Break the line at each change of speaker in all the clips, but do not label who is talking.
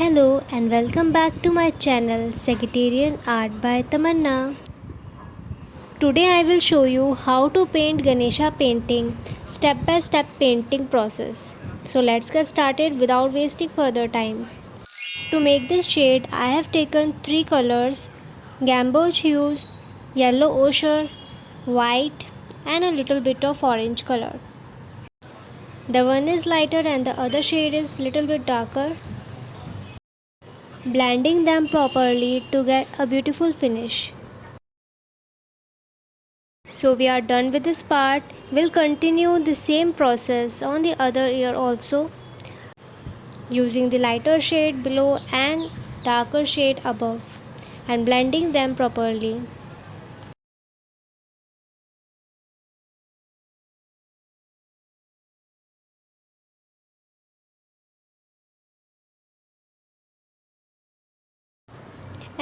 Hello and welcome back to my channel Secretarian Art by Tamanna. Today I will show you how to paint Ganesha painting step by step painting process. So let's get started without wasting further time. To make this shade I have taken three colors: gamboge hues, yellow ochre, white and a little bit of orange color. The one is lighter and the other shade is little bit darker, blending them properly to get a beautiful finish. So we are done with this part. We'll continue the same process on the other ear also, using the lighter shade below and darker shade above and blending them properly.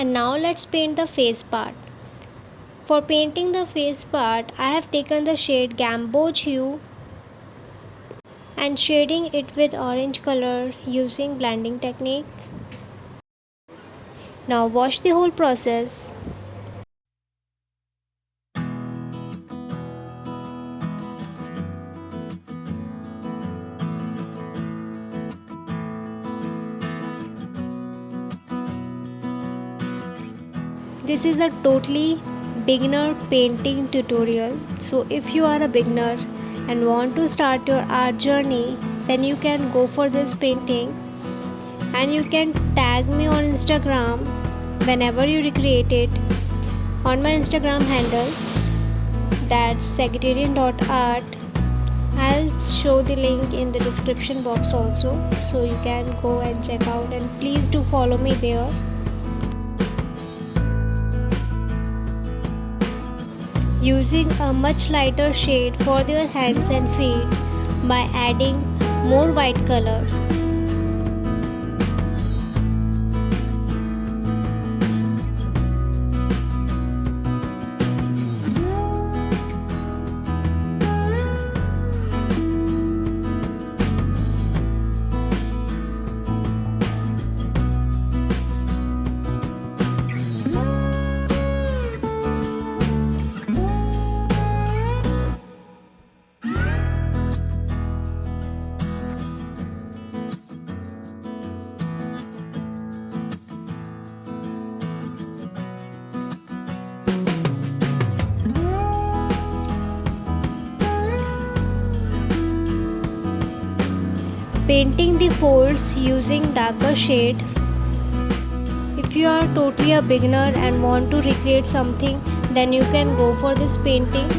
And now let's paint the face part. For painting the face part, I have taken the shade gamboge hue and shading it with orange color using blending technique. Now watch the whole process. This is a totally beginner painting tutorial. So if you are a beginner and want to start your art journey, then you can go for this painting and you can tag me on Instagram whenever you recreate it on my Instagram handle, that's secretarian.art. I'll show the link in the description box also, so you can go and check out, and please do follow me there. Using a much lighter shade for their hands and feet by adding more white color. Painting the folds using darker shade. If you are totally a beginner and want to recreate something, then you can go for this painting,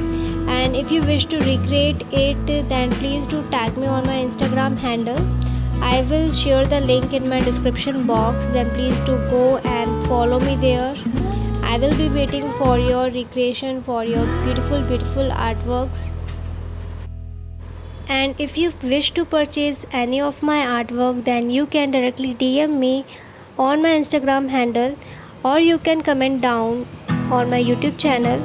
and if you wish to recreate it, then please do tag me on my Instagram handle. I will share the link in my description box, then please do go and follow me there. I will be waiting for your recreation, for your beautiful artworks. And if you wish to purchase any of my artwork, then you can directly DM me on my Instagram handle, or you can comment down on my YouTube channel,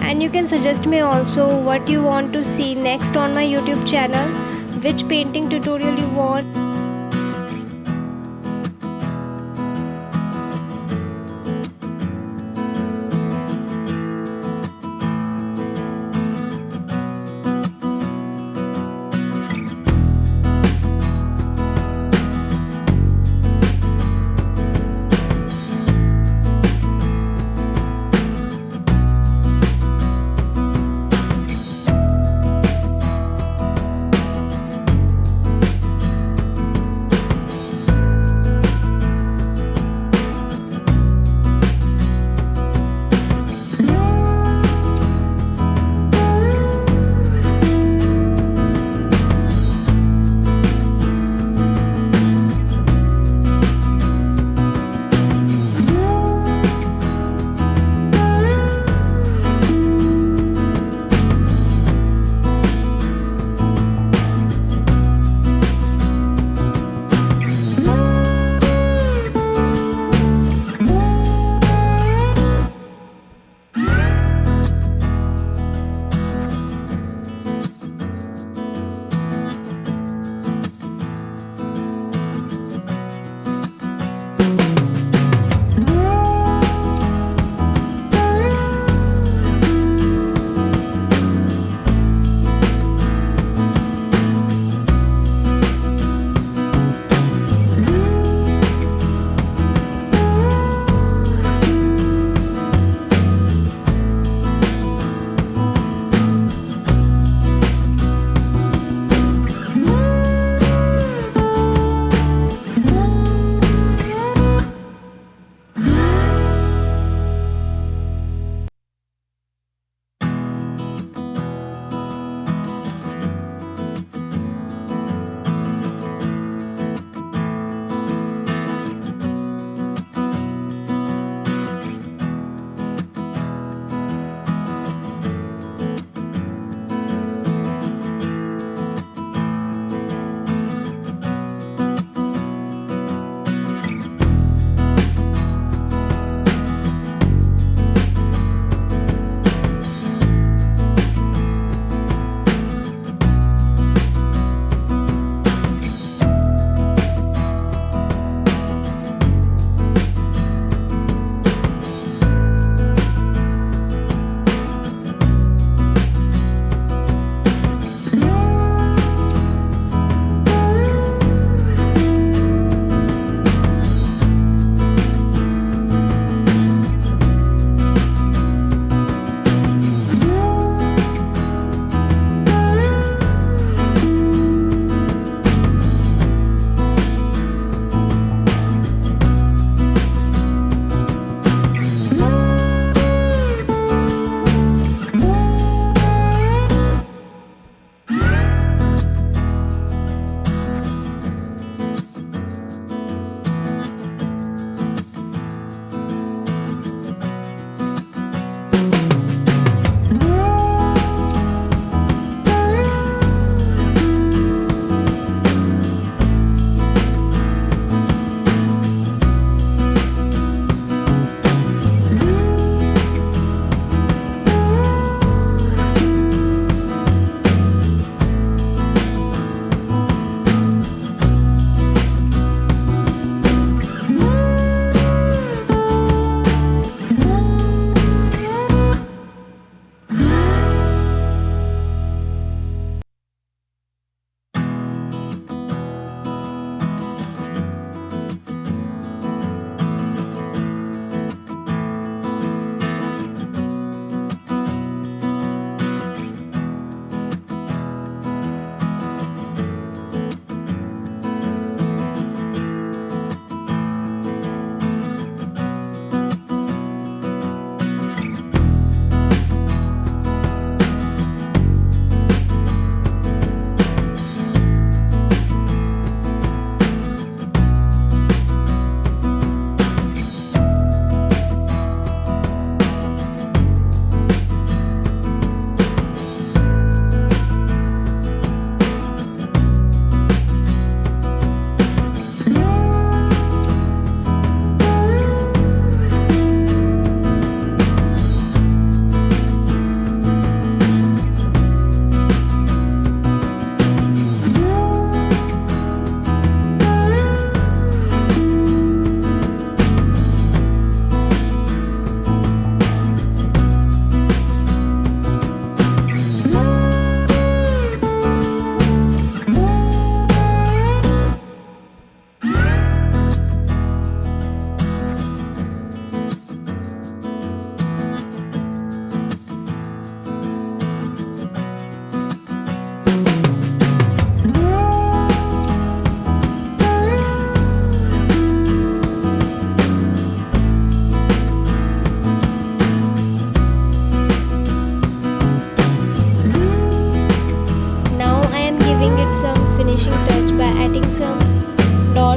and you can suggest me also what you want to see next on my YouTube channel, which painting tutorial you want.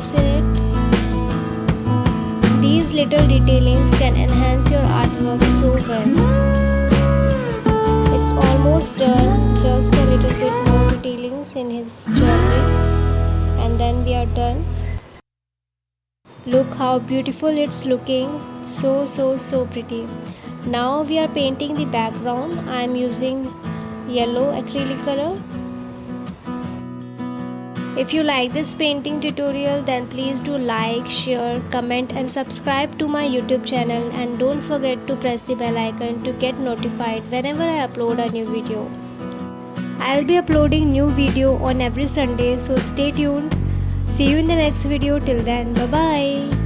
flowers in it. These little detailings can enhance your artwork so well. It's almost done, just a little bit more detailings in his jewelry and then we are done. Look how beautiful it's looking, so pretty. Now we are painting the background. I am using yellow acrylic color. If you like this painting tutorial, then please do like, share, comment and subscribe to my YouTube channel, and don't forget to press the bell icon to get notified whenever I upload a new video. I'll be uploading new video on every Sunday, so stay tuned. See you in the next video. Till then, bye bye.